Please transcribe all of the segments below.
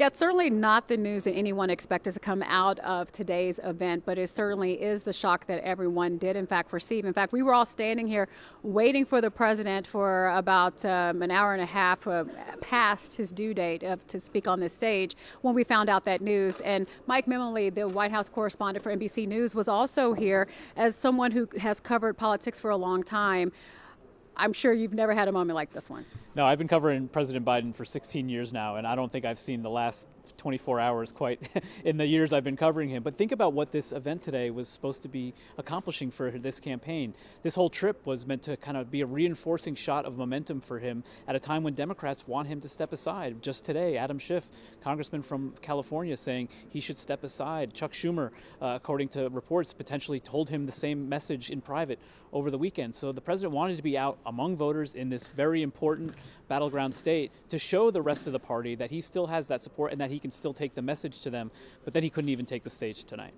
Yeah, it's certainly not the news that anyone expected to come out of today's event, but it certainly is the shock that everyone did, in fact, perceive. In fact, we were all standing here waiting for the president for about an hour and a half past his due date to speak on this stage when we found out that news. And Mike Memoli, the White House correspondent for NBC News, was also here as someone who has covered politics for a long time. I'm sure you've never had a moment like this one. No, I've been covering President Biden for 16 years now, and I don't think I've seen the last 24 hours quite in the years I've been covering him. But think about what this event today was supposed to be accomplishing for this campaign. This whole trip was meant to kind of be a reinforcing shot of momentum for him at a time when Democrats want him to step aside. Just today, Adam Schiff, congressman from California, saying he should step aside. Chuck Schumer, according to reports, potentially told him the same message in private over the weekend. So the president wanted to be out among voters in this very important battleground state to show the rest of the party that he still has that support and that he can still take the message to them, but then he couldn't even take the stage tonight.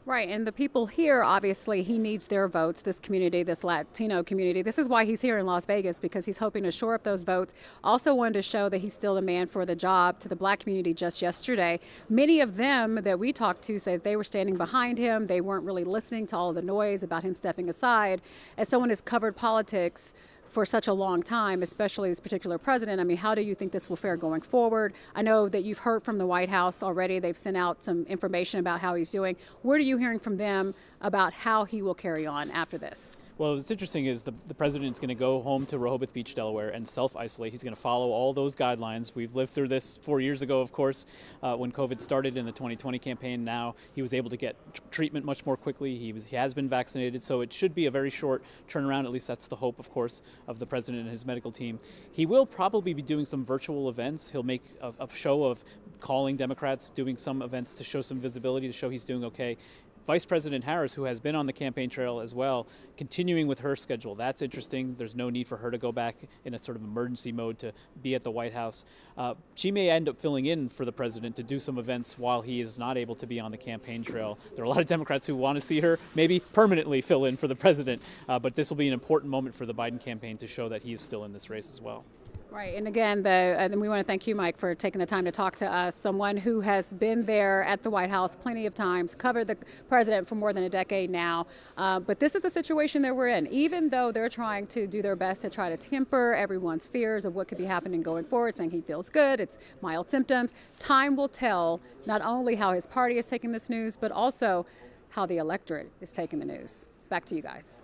Right, and the people here, obviously, he needs their votes, this community, this Latino community. This is why he's here in Las Vegas, because he's hoping to shore up those votes. Also wanted to show that he's still the man for the job to the black community just yesterday. Many of them that we talked to said they were standing behind him. They weren't really listening to all of the noise about him stepping aside. As someone who's covered politics for such a long time, especially this particular president, I mean, how do you think this will fare going forward? I know that you've heard from the White House already. They've sent out some information about how he's doing. What are you hearing from them about how he will carry on after this? Well, what's interesting is the president's going to go home to Rehoboth Beach, Delaware, and self-isolate. He's going to follow all those guidelines. We've lived through this 4 years ago, of course, when COVID started in the 2020 campaign. Now he was able to get treatment much more quickly. He has been vaccinated, so it should be a very short turnaround. At least that's the hope, of course, of the president and his medical team. He will probably be doing some virtual events. He'll make a show of calling Democrats, doing some events to show some visibility, to show he's doing okay. Vice President Harris, who has been on the campaign trail as well, continuing with her schedule. That's interesting. There's no need for her to go back in a sort of emergency mode to be at the White House. She may end up filling in for the president to do some events while he is not able to be on the campaign trail. There are a lot of Democrats who want to see her maybe permanently fill in for the president, but this will be an important moment for the Biden campaign to show that he is still in this race as well. Right, and again, we want to thank you, Mike, for taking the time to talk to us, someone who has been there at the White House plenty of times, covered the president for more than a decade now. But this is the situation that we're in. Even though they're trying to do their best to try to temper everyone's fears of what could be happening going forward, saying he feels good, it's mild symptoms, time will tell not only how his party is taking this news, but also how the electorate is taking the news. Back to you guys.